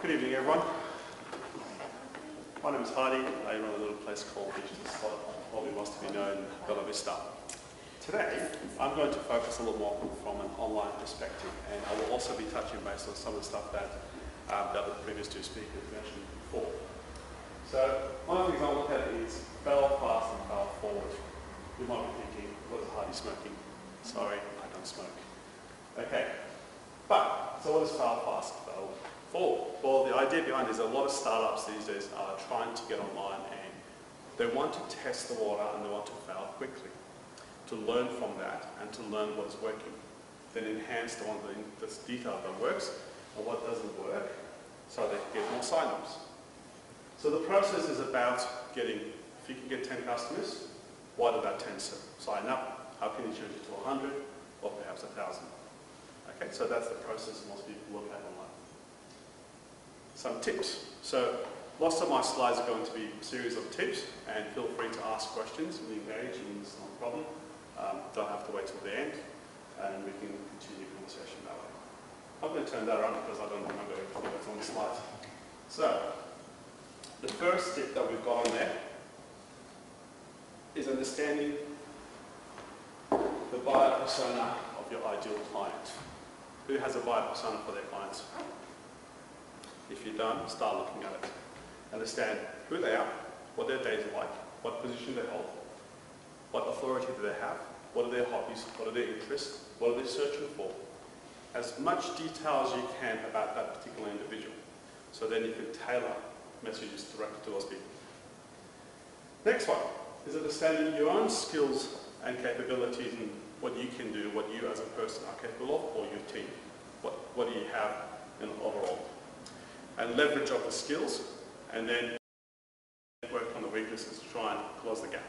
Good evening, everyone. My name is Hardy. I run a little place called Digital Spot, probably wants to be known Bella Vista. Today, I'm going to focus a little more from an online perspective, and I will also be touching base on some of the stuff that the previous two speakers mentioned before. So, one of the things I'll look at is fail fast and fail forward. You might be thinking, what is Hardy smoking? Sorry, I don't smoke. Okay, but, so what is fail fast and fail forward? Well, the idea behind it is a lot of startups these days are trying to get online and they want to test the water and they want to fail quickly, to learn from that and to learn what is working. Then enhance the detail that works and what doesn't work so they can get more sign-ups. So the process is about getting, if you can get 10 customers, why did that 10 sign up? How can you change it to 100 or perhaps 1,000? Okay, so that's the process most people look at online. Some tips. So lots of my slides are going to be a series of tips, and feel free to ask questions and engage, and it's not a problem. Don't have to wait till the end, and we can continue the conversation that way. I'm going to turn that around because I don't remember everything that's on the slide. So, the first tip that we've got on there is understanding the buyer persona of your ideal client. Who has a buyer persona for their clients? If you don't, start looking at it. Understand who they are, what their days are like, what position they hold, what authority do they have, what are their hobbies, what are their interests, what are they searching for. As much detail as you can about that particular individual, so then you can tailor messages directly to those people. Next one is understanding your own skills and capabilities and what you can do, what you as a person are capable of, or your team. What do you have in overall? And leverage of the skills, and then work on the weaknesses to try and close the gap.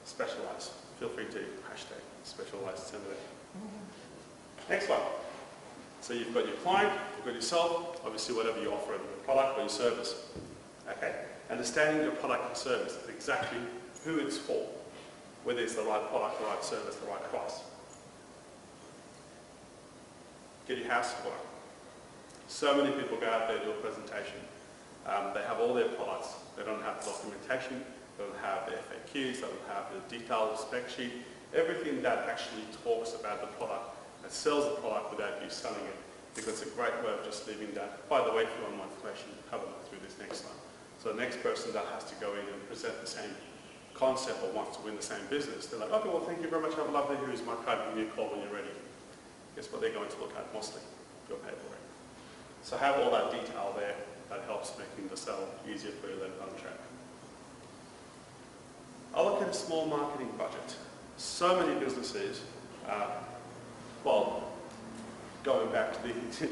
Specialize. Feel free to hashtag specialize, send it in. Next one. So you've got your client, you've got yourself, obviously whatever you offer, your product or your service. Okay? Understanding your product and service, exactly who it's for, whether it's the right product, the right service, the right price. Get your house in order. So many people go out there and do a presentation. They have all their products. They don't have the documentation. They don't have the FAQs. They don't have the detailed spec sheet. Everything that actually talks about the product, that sells the product without you selling it. Because it's a great way of just leaving that. By the way, if you want more information, have a look through this next one. So the next person that has to go in and present the same concept or wants to win the same business, they're like, okay, well, thank you very much. Have a lovely day. Here's my card. Give me a call when you're ready. Guess what they're going to look at mostly? Your paperwork. So have all that detail there that helps making the sale easier for you later down the track. Allocate a small marketing budget. So many businesses, well, going back to the,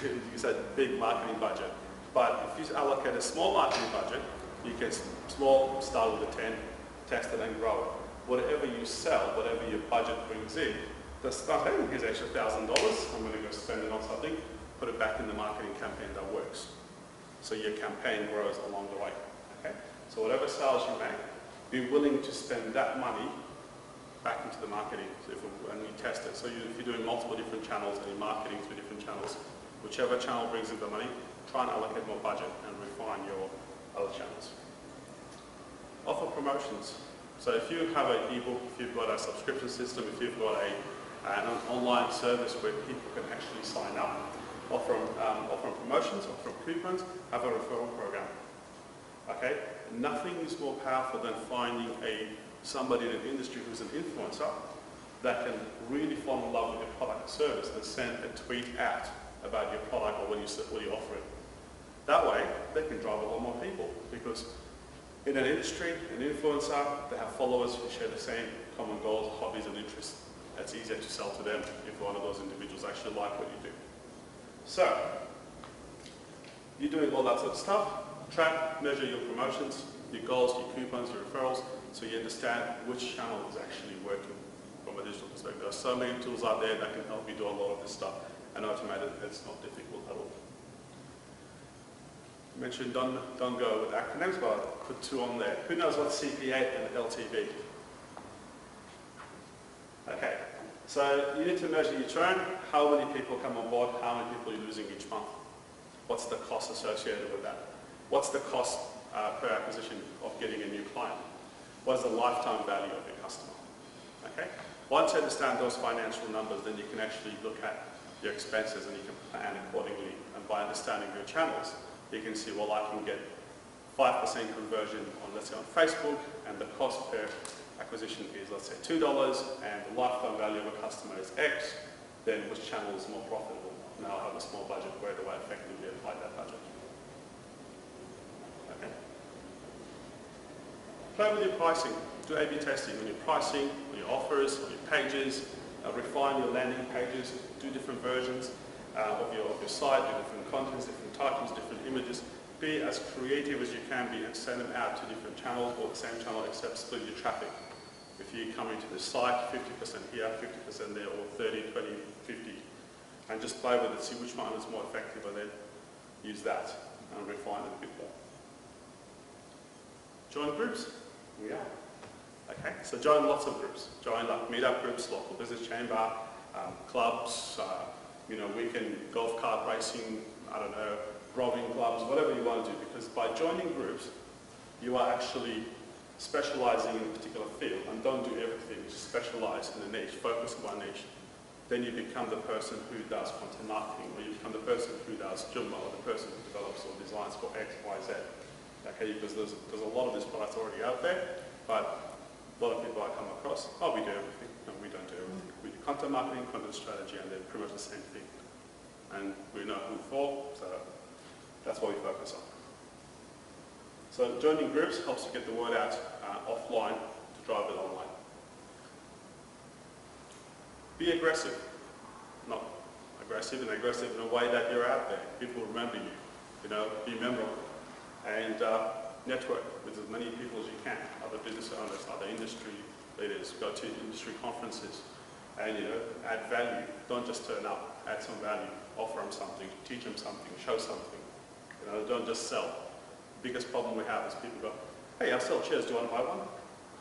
you said big marketing budget, but if you allocate a small marketing budget, you can small, start with a 10, test it and grow it. Whatever you sell, whatever your budget brings in, just start, hey, here's extra $1,000, I'm going to go spend it on something. Put it back in the marketing campaign that works. So your campaign grows along the way. Okay? So whatever sales you make, be willing to spend that money back into the marketing when you test it. So if you're doing multiple different channels and you're marketing through different channels, whichever channel brings in the money, try and allocate more budget and refine your other channels. Offer promotions. So if you have an ebook, if you've got a subscription system, if you've got an online service where people can actually sign up, offer promotions, offer coupons, have a referral program. Okay? Nothing is more powerful than finding somebody in an industry who's an influencer that can really fall in love with your product or service and send a tweet out about your product or what you offer it. That way, they can drive a lot more people, because in an industry, an influencer, they have followers who share the same common goals, hobbies and interests. It's easier to sell to them if one of those individuals actually like what you do. So, you're doing all that sort of stuff. Track, measure your promotions, your goals, your coupons, your referrals, so you understand which channel is actually working from a digital perspective. There are so many tools out there that can help you do a lot of this stuff, and automate it. It's not difficult at all. I mentioned don't go with acronyms, but I'll put two on there. Who knows what CPA and LTV? Okay, so you need to measure your churn, how many people come on board, how many people you're losing each month. What's the cost associated with that? What's the cost per acquisition of getting a new client? What is the lifetime value of your customer? Okay? Once you understand those financial numbers, then you can actually look at your expenses and you can plan accordingly. And by understanding your channels, you can see, well, I can get 5% conversion on, let's say, on Facebook, and the cost per acquisition is, let's say, $2, and the lifetime value of a customer is X, then which channel is more profitable? Now I have a small budget, where do I effectively apply that budget? Okay. Play with your pricing. Do A/B testing on your pricing, on your offers, on your pages. Refine your landing pages. Do different versions of your site. Do different contents, different titles, different images. Be as creative as you can be and send them out to different channels or the same channel, except split your traffic. If you come into the site, 50% here, 50% there, or 30, 20, 50, and just play with it, see which one is more effective, and then use that and refine it a bit more. Join groups. Yeah. Okay, so join lots of groups. Join like meetup groups, local business chamber, clubs, weekend golf cart racing, I don't know, roving clubs, whatever you want to do, because by joining groups, you are actually specializing in a particular field, and don't do everything, just specialize in a niche, focus on one niche. Then you become the person who does content marketing, or you become the person who does Joomla, or the person who develops or designs for X, Y, Z. Okay, because there's a lot of this products already out there, but a lot of people I come across, oh, we do everything. No, we don't do everything. We do content marketing, content strategy, and they're pretty much the same thing. And we know who for, so that's what we focus on. So joining groups helps you get the word out offline to drive it online. Be aggressive. Not aggressive in a way that you're out there. People remember you. Be memorable. And network with as many people as you can. Other business owners, other industry leaders. Go to industry conferences. And add value. Don't just turn up. Add some value. Offer them something. Teach them something. Show something. Don't just sell. The biggest problem we have is people go, hey, I sell chairs. Do you want to buy one?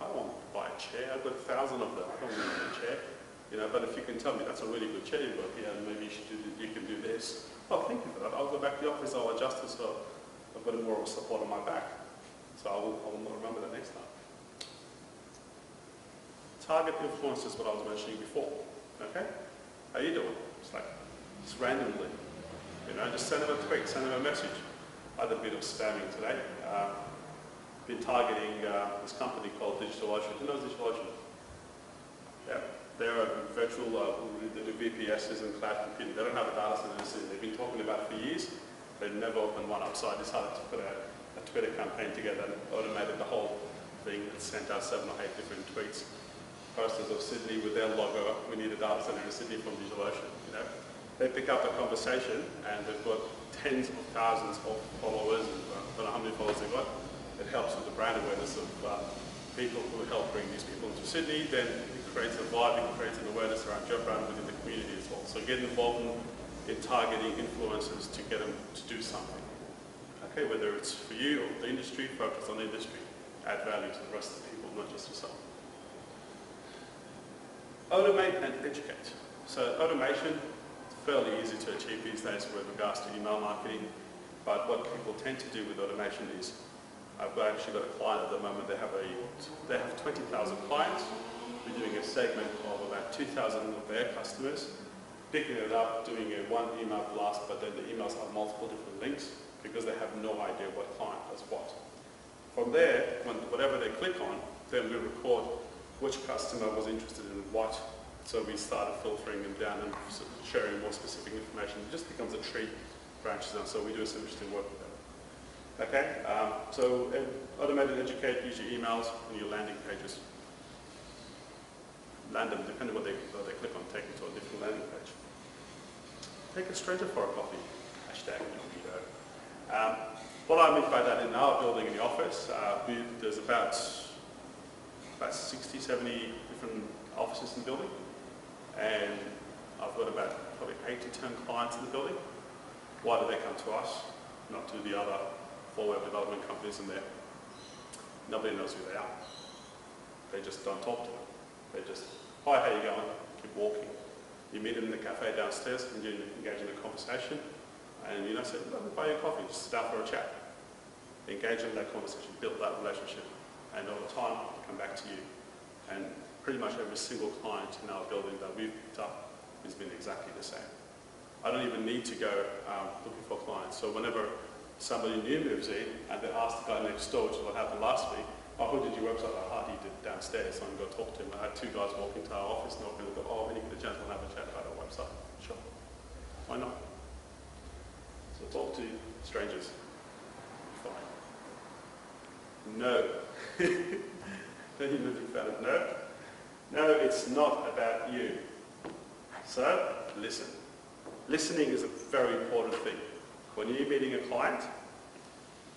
I don't want to buy a chair. I've got 1,000 of them. I don't want a chair. But if you can tell me that's a really good chair you've got here, and maybe you can do this. Oh, thank you for that. I'll go back to the office. I'll adjust it so I've got more of a support on my back. So I will remember that next time. Target influence is what I was mentioning before. Okay? How you doing? It's like, just randomly. Just send them a tweet, send them a message. I did a bit of spamming today. Been targeting this company called DigitalOcean. Who knows DigitalOcean? Yeah. They're a virtual, they do VPSs and cloud computing. They don't have a data center in the city. They've been talking about it for years. They've never opened one up, so I decided to put a Twitter campaign together and automated the whole thing and sent out 7 or 8 different tweets. Posters of Sydney with their logo. We need a data center in Sydney from DigitalOcean. They pick up the conversation, and they've got tens of thousands of followers. I don't know how many followers they've got. It helps with the brand awareness of people who help bring these people into Sydney. Then it creates a vibe, it creates an awareness around your brand within the community as well. So get involved in targeting influencers to get them to do something. Okay, whether it's for you or the industry, focus on the industry. Add value to the rest of the people, not just yourself. Automate and educate. So automation, it's fairly easy to achieve these days with regards to email marketing. But what people tend to do with automation is, I've actually got a client at the moment, they have 20,000 clients. We're doing a segment of about 2,000 of their customers, picking it up, doing a one email blast, but then the emails have multiple different links because they have no idea what client does what. From there, whatever they click on, then we record which customer was interested in what. So we started filtering them down and sharing more specific information. It just becomes a tree, branches down. So we do some interesting work with them. Okay, so automate and educate, use your emails and your landing pages. Land them, depending on what they click on, take them to a different landing page. Take a stranger for a coffee. Hashtag Neato. What I mean by that, in our building in the office, there's about 60, 70 different offices in the building. And I've got about probably 8 to 10 clients in the building. Why do they come to us, not to the other 4 web development companies in there? Nobody knows who they are. They just don't talk to them. They just, hi, how you going? Keep walking. You meet them in the cafe downstairs and you engage in a conversation, And say, let me buy you a coffee, just sit down for a chat. Engage in that conversation, build that relationship, and over time, come back to you. And pretty much every single client in our building that we've picked up has been exactly the same. I don't even need to go looking for clients. So whenever somebody new moves in and they ask the guy next door, which is what happened last week, oh, who did your website? Oh, he did downstairs. So I'm going to go talk to him. I had two guys walk into our office and open and go, oh, when you get a chance, we'll have a chat about our website. Sure. Why not? So talk to strangers. Fine. No. Don't you big fan of no? No, it's not about you. So, listen. Listening is a very important thing. When you're meeting a client,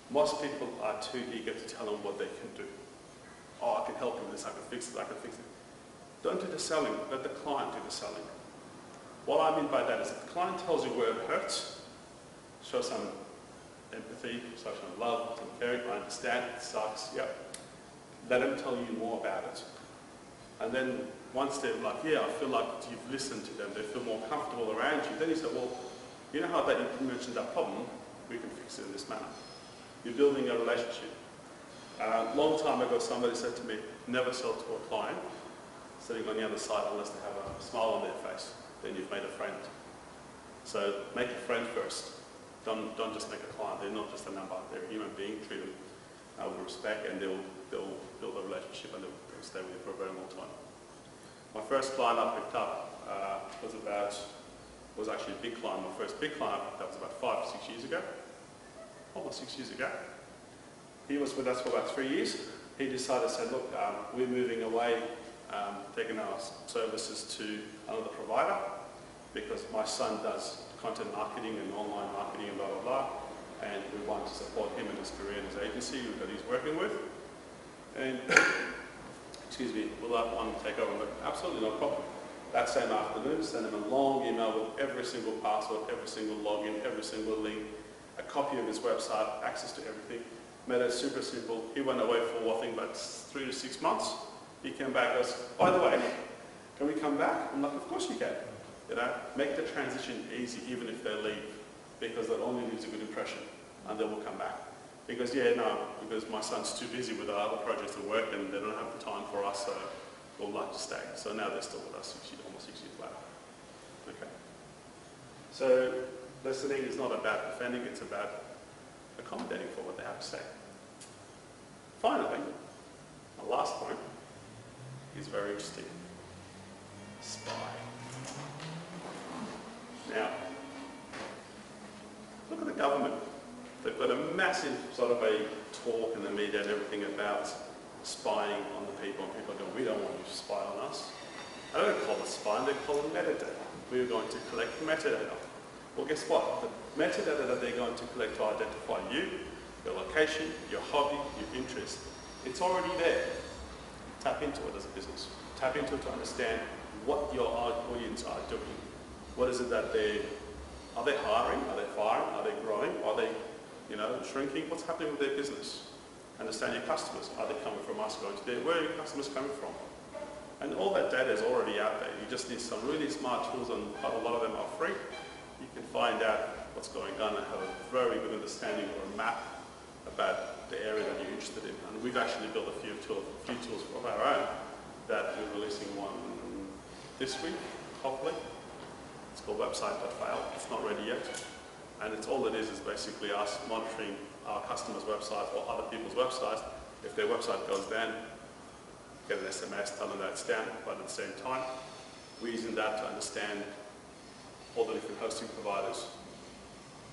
most people are too eager to tell them what they can do. Oh, I can help you with this, I can fix it, I can fix it. Don't do the selling, let the client do the selling. What I mean by that is if the client tells you where it hurts, show some empathy, show some love, some caring, I understand, it sucks, yep. Let them tell you more about it. And then once they're like, yeah, I feel like you've listened to them, they feel more comfortable around you, then you say, well, you know how that you mentioned that problem, we can fix it in this manner. You're building a relationship. A long time ago, somebody said to me, never sell to a client sitting on the other side unless they have a smile on their face. Then you've made a friend. So make a friend first. Don't just make a client. They're not just a number. They're a human being. Treat them with respect, and they'll build a relationship and they'll stay with you for a very long time. My first client I picked up was actually a big client. My first big client I picked up was about 5 or 6 years ago. Almost 6 years ago. He was with us for about 3 years. He decided to say, look, we're moving away, taking our services to another provider because my son does content marketing and online marketing and blah, blah, blah. And we want to support him in his career in his agency that he's working with. And, excuse me, will that one take over? But absolutely no problem. That same afternoon, send him a long email with every single password, every single login, every single link, a copy of his website, access to everything. Made it super simple. He went away for, I think, about 3 to 6 months. He came back and goes, by the way, can we come back? I'm like, of course you can. Make the transition easy even if they leave, because that only leaves a good impression and they will come back. Because because my son's too busy with our other projects at work and they don't have the time for us, so we'll like to stay. So now they're still with us almost 6 years later. Okay. So listening is not about defending, it's about accommodating for what they have to say. Finally, my last point is very interesting. Spy. Now, look at the government. They've got a massive sort of a talk in the media and everything about spying on the people, and people go, we don't want you to spy on us. I don't call it spying, they call it metadata. We're going to collect metadata. Well, guess what? The metadata that they're going to collect to identify you, your location, your hobby, your interest, it's already there. Tap into it as a business. Tap into it to understand what your audience are doing. What is it that are they hiring? Are they firing? Are they growing? Are they, shrinking? What's happening with their business? Understand your customers. Are they coming from us, going to there? Where are your customers coming from? And all that data is already out there. You just need some really smart tools, and quite a lot of them are free. You can find out what's going on and have a very good understanding or a map about the area that you're interested in. And we've actually built a few tools of our own that we're releasing one this week, hopefully. It's called website.fail. It's not ready yet. And all it is basically us monitoring our customers' websites or other people's websites. If their website goes down, get an SMS telling that it's down, but at the same time, we're using that to understand all the different hosting providers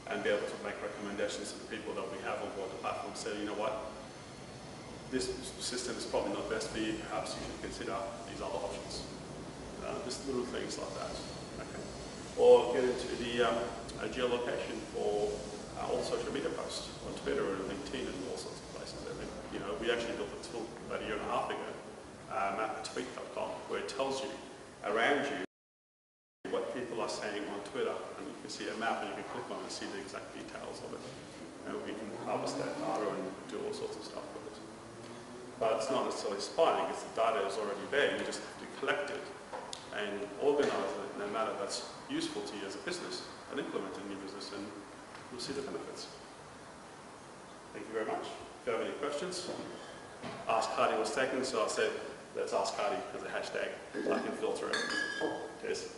and be able to make recommendations to the people that we have on board the platform. Say, you know what, this system is probably not best for you, perhaps you should consider these other options. Just little things like that. Okay. Or get into the geolocation for all social media posts on Twitter and LinkedIn and all sorts of places. We actually built a tool about a year and a half ago, maptweet.com, where it tells you around you what people are saying on Twitter, and you can see a map and you can click on it and see the exact details of it. And we can harvest that data and do all sorts of stuff with it. But it's not necessarily spying, it's the data is already there, you just have to collect it and organize it in a manner that's useful to you as a business and implement it in your business and you'll see the benefits. Thank you very much. If you have any questions, Ask Hardy was taken, so I said, let's ask Hardy as a hashtag so I can filter it. Cheers.